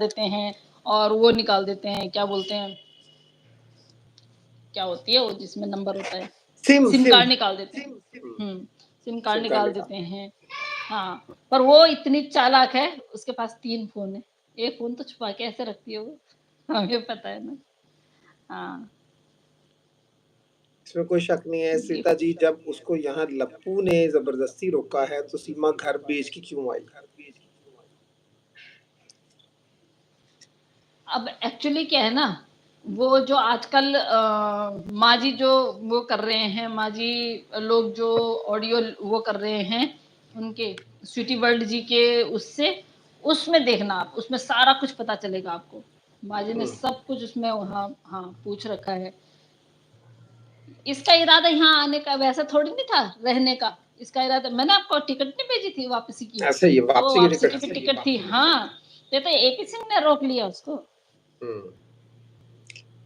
देते हैं और वो निकाल देते हैं, क्या बोलते हैं, क्या होती है वो जिसमें नंबर होता है, सिम कार्ड निकाल देते हैं। सिम कार्ड निकाल देते हैं। हाँ, पर वो इतनी चालाक है, उसके पास 3 फोन है। एक फोन तो छुपा के ऐसे रखती है वो, हमें पता है ना। हाँ, इसमें कोई शक नहीं है। सीता जी, जब उसको यहाँ लप्पू ने जबरदस्ती रोका है तो सीमा घर बेच के क्यों आई? अब एक्चुअली क्या है ना, वो जो आजकल माँ जी जो वो कर रहे हैं, माँ जी लोग जो ऑडियो वो कर रहे हैं, उनके स्वीटी वर्ल्ड जी के उससे, उसमें देखना आप, उसमें सारा कुछ पता चलेगा आपको। माँ जी ने सब कुछ उसमें हाँ हाँ पूछ रखा है। इसका इरादा यहाँ आने का वैसा थोड़ी नहीं था रहने का। इसका इरादा, मैंने आपको टिकट नहीं भेजी थी वापसी की, ऐसे ही तो वापसी वापसी की की भी टिकट थी। हाँ, ये तो एपी सिंह ने रोक लिया उसको।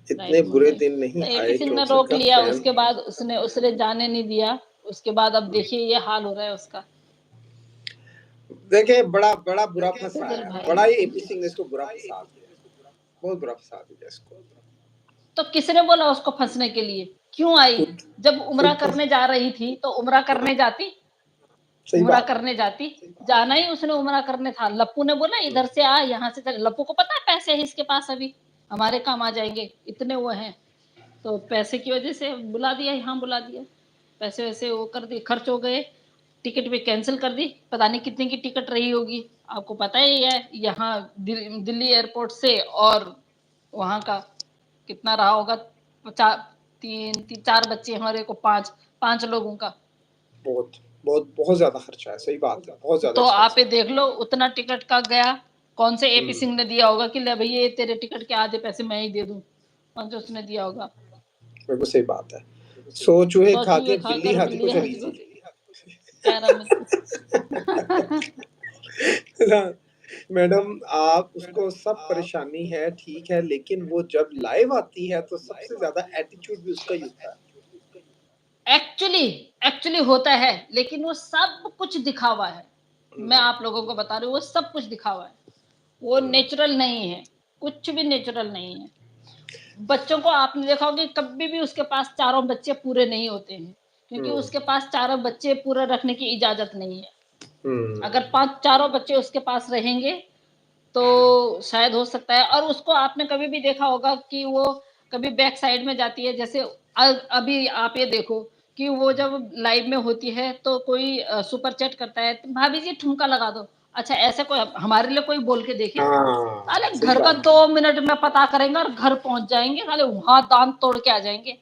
इतने बुरे दिन नहीं तो आए एपी कि सिंह ने उनसे रोक लिया, फैन। उसके बाद उसने जाने नहीं दिया। उसके बाद अब देखिए ये हाल हो रहा है उसका। देखे, बड़ा बड़ा बुरा फंसाया, भाई, बड़ा ही एपी सिंह ने इसको बुरा फंसा दिया, बहुत बुरा फंसा दिया इसको। तो किसने बोला उसको फंसने के लिए? क्यों आई? जब उम्रा करने जा रही थी तो उम्रा करने जाती, उम्रा करने जाती, जाना ही उसने उम्रा करने था। लप्पू ने बोला इधर से आ, यहाँ से चल। लप्पू को पता है पैसे है इसके पास, अभी हमारे काम आ जाएंगे, इतने वो हैं। तो पैसे की वजह से बुला दिया, यहाँ बुला दिया, पैसे वैसे वो कर दिए, खर्च हो गए, टिकट भी कैंसिल कर दी। पता नहीं कितने की टिकट रही होगी, आपको पता ही है यहाँ दिल्ली एयरपोर्ट से, और वहाँ का कितना रहा होगा। 4 बच्चे हमारे को, 5 लोगों का। बहुत बहुत बहुत ज्यादा खर्चा है, सही बात है, बहुत ज्यादा। तो आप ये देख लो उतना टिकट का गया। कौन से एपी सिंह ने दिया होगा कि ले भैया ये तेरे टिकट के आधे पैसे मैं ही दे दूं? कौन से उसने दिया होगा? बिल्कुल सही बात है। सो चूहे खा के बिल्ली हाथी को चली थी। मैडम, आप उसको सब परेशानी है, ठीक है, लेकिन वो जब लाइव आती है तो सबसे ज्यादा एटीट्यूड भी उसका ही होता है। एक्चुअली होता है, लेकिन वो सब कुछ दिखावा है। मैं आप लोगों को बता रही हूँ, वो सब कुछ दिखावा है, वो नेचुरल नहीं है, कुछ भी नेचुरल नहीं है। बच्चों को आपने देखा होगा, कभी भी उसके पास चारों बच्चे पूरे नहीं होते हैं, क्योंकि उसके पास चारों बच्चे पूरे रखने की इजाजत नहीं है। अगर 5 चारों बच्चे उसके पास रहेंगे तो शायद हो सकता है। और उसको आपने कभी भी देखा होगा कि वो कभी बैक साइड में जाती है, जैसे अभी आप ये देखो कि वो जब लाइव में होती है तो कोई सुपर चैट करता है, तो भाभी जी ठुमका लगा दो। अच्छा, ऐसे कोई हमारे लिए कोई बोल के देखे? साले घर का 2 मिनट में पता करेंगे और घर पहुंच जाएंगे, साले वहां दांत तोड़ के आ जाएंगे।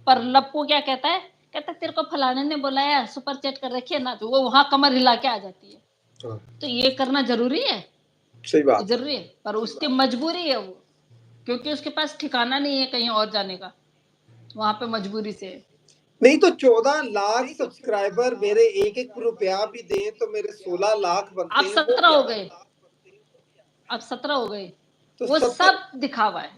पर लप्पू क्या कहता है? कहता तेरे को फलाने ने बुलाया, सुपर चैट कर रखी है ना, तो वो वहां कमर हिला के आ जाती है। तो ये करना जरूरी है? सही बात जरूरी है, पर उसकी मजबूरी है वो, क्योंकि उसके पास ठिकाना नहीं है कहीं और जाने का, वहां पे मजबूरी से। नहीं तो 14 लाख सब्सक्राइबर मेरे 1-1 रुपया भी दें तो मेरे 16 लाख बनते अब हैं, वो 17 क्या? हो गए, अब 17 हो गए। तो वो 70 सब दिखावा है,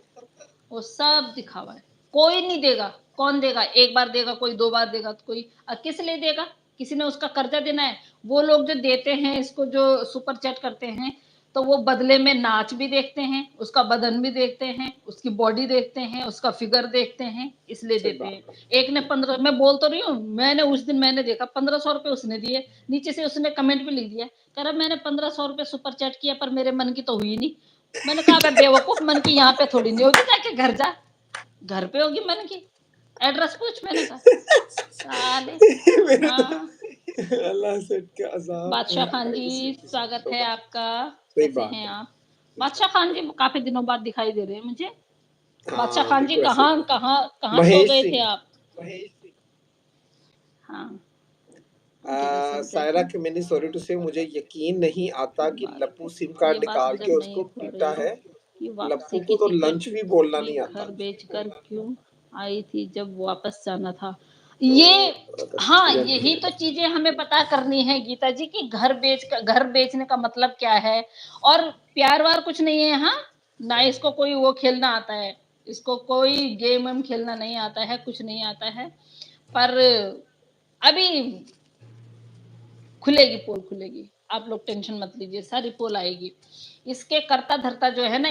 वो सब दिखावा है। कोई नहीं देगा। कौन देगा? एक बार देगा कोई, 2 बार देगा तो कोई, किस लिए देगा? किसी ने उसका कर्जा देना है। वो लोग जो देते हैं इसको, जो सुपर चैट करते हैं, तो वो बदले में नाच भी देखते हैं, उसका बदन भी देखते हैं, उसकी बॉडी देखते हैं, उसका फिगर देखते हैं, इसलिए देते हैं। एक ने 15, मैं बोल तो रही हूँ, मैंने उस दिन मैंने देखा 1500 रुपए उसने दिए, नीचे से उसने कमेंट भी लिख दिया, कह रहा मैंने 1500 रुपए सुपर चैट किया पर मेरे मन की तो हुई नहीं। मैंने कहा बेवकूफ, मन की यहाँ पे थोड़ी नहीं होगी, जाके घर जा, घर पे होगी मन की, एड्रेस पूछ। मैंने कहा साले। हाँ, अल्लाह से क्या अज़ाब बादशाह खान जी स्वागत है आपका, कैसे हैं आप? बादशाह खान जी काफी दिनों बाद दिखाई दे रहे हैं मुझे। बादशाह खान जी कहाँ कहाँ कहाँ सो गए थे आप? हाँ, सायरा कमिनी, सॉरी टू से, मुझे यकीन नहीं आता कि लप्पू सिम कार्ड निकाल के उसको पीटा है। लप्पू को तो लंच भी बोलना नहीं आता। घर बेचकर क्यों आई थी जब वापस जाना था? ये हाँ, यही तो चीजें हमें पता करनी है गीता जी, कि घर बेचने का मतलब क्या है। और प्यार वार कुछ नहीं है। हाँ ना, इसको कोई वो खेलना आता है, इसको कोई गेम वेम खेलना नहीं आता है, कुछ नहीं आता है। पर अभी खुलेगी, पोल खुलेगी, आप लोग टेंशन मत लीजिए, सारी पोल आएगी। इसके कर्ता-धर्ता जो है ना